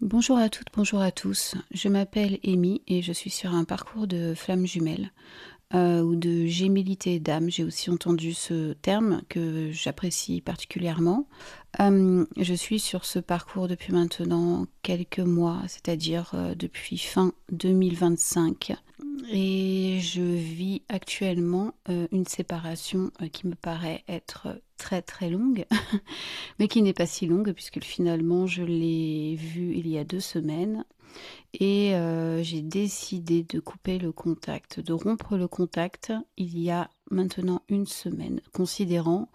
Bonjour à toutes, bonjour à tous. Je m'appelle Amy et je suis sur un parcours de flamme jumelle ou de gémellité d'âme. J'ai aussi entendu ce terme que j'apprécie particulièrement. Je suis sur ce parcours depuis maintenant quelques mois, c'est-à-dire depuis fin 2025. Et je vis actuellement une séparation qui me paraît être très très longue, mais qui n'est pas si longue puisque finalement je l'ai vue il y a 2 semaines et j'ai décidé de couper le contact, de rompre le contact il y a maintenant 1 semaine, considérant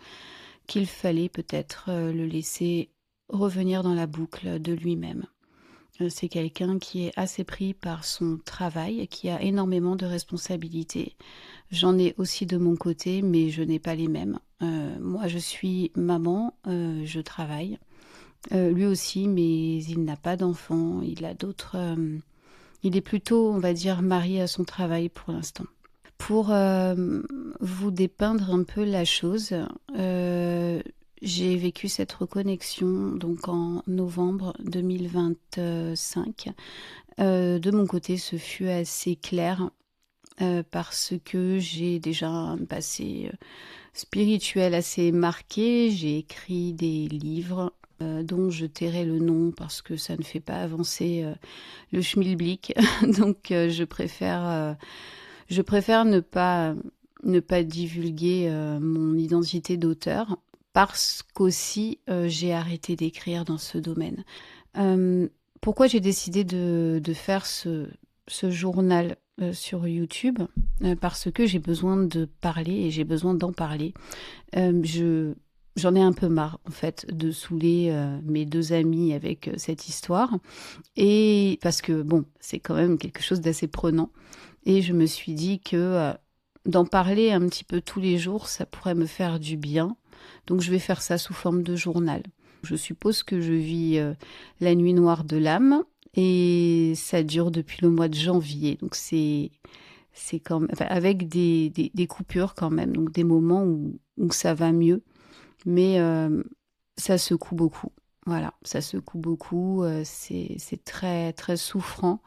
qu'il fallait peut-être le laisser revenir dans la boucle de lui-même. C'est quelqu'un qui est assez pris par son travail, qui a énormément de responsabilités. J'en ai aussi de mon côté, mais je n'ai pas les mêmes. Moi, je suis maman, je travaille. Lui aussi, mais il n'a pas d'enfant. Il a d'autres. Il est plutôt, on va dire, marié à son travail pour l'instant. Pour vous dépeindre un peu la chose, j'ai vécu cette reconnexion donc en novembre 2025. De mon côté, ce fut assez clair parce que j'ai déjà un passé spirituel assez marqué. J'ai écrit des livres dont je tairai le nom parce que ça ne fait pas avancer le schmilblick. Donc je préfère ne pas divulguer mon identité d'auteur parce qu'aussi j'ai arrêté d'écrire dans ce domaine. Euh, Pourquoi j'ai décidé de faire ce journal sur YouTube? Parce que j'ai besoin de parler et j'ai besoin d'en parler. J'en ai un peu marre, en fait, de saouler mes deux amis avec cette histoire. Et parce que, bon, c'est quand même quelque chose d'assez prenant. Et je me suis dit que d'en parler un petit peu tous les jours, ça pourrait me faire du bien. Donc je vais faire ça sous forme de journal. Je suppose que je vis la nuit noire de l'âme et ça dure depuis le mois de janvier. Donc c'est quand même, enfin, avec des coupures quand même, donc des moments où ça va mieux, mais ça secoue beaucoup. Voilà, ça secoue beaucoup, c'est très très souffrant.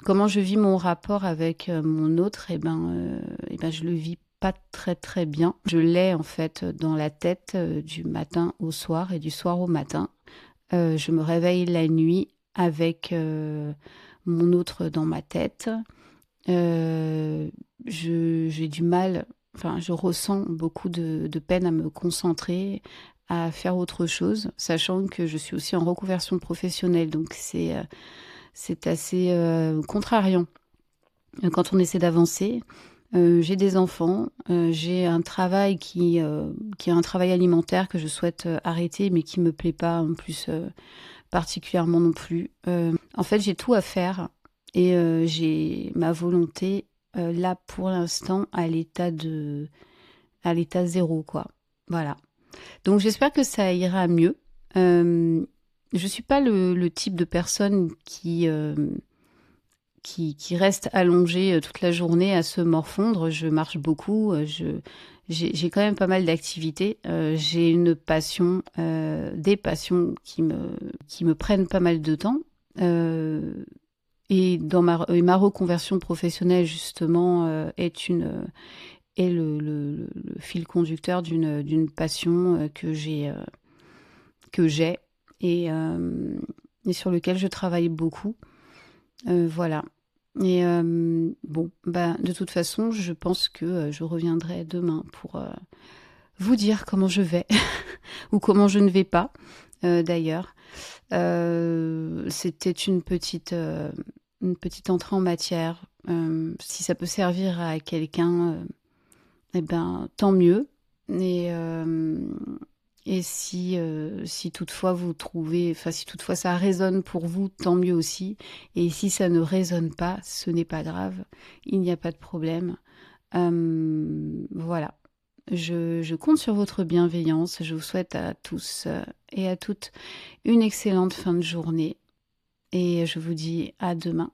Comment je vis mon rapport avec mon autre, eh ben, je le vis pas très très bien. Je l'ai en fait dans la tête du matin au soir et du soir au matin. Je me réveille la nuit avec mon autre dans ma tête. J'ai du mal, enfin, je ressens beaucoup de peine à me concentrer, à faire autre chose, sachant que je suis aussi en reconversion professionnelle, donc c'est assez contrariant quand on essaie d'avancer. J'ai des enfants, j'ai un travail qui est un travail alimentaire que je souhaite arrêter, mais qui me plaît pas en plus particulièrement non plus. En fait, j'ai tout à faire et j'ai ma volonté là pour l'instant à l'état zéro quoi. Voilà. Donc j'espère que ça ira mieux. Je suis pas le type de personne qui reste allongée toute la journée à se morfondre. Je marche beaucoup, j'ai quand même pas mal d'activités. J'ai une passion, des passions qui me prennent pas mal de temps. Euh, et et ma reconversion professionnelle, justement, est le fil conducteur d'une passion que j'ai et sur lequel je travaille beaucoup. Voilà. Et bon, bah, de toute façon, je pense que je reviendrai demain pour vous dire comment je vais ou comment je ne vais pas, d'ailleurs. C'était une petite entrée en matière. Si ça peut servir à quelqu'un, eh ben, tant mieux. Et, si toutefois vous trouvez, enfin si toutefois ça résonne pour vous, tant mieux aussi. Et si ça ne résonne pas, ce n'est pas grave, il n'y a pas de problème. Voilà, je compte sur votre bienveillance. Je vous souhaite à tous et à toutes une excellente fin de journée. Et je vous dis à demain.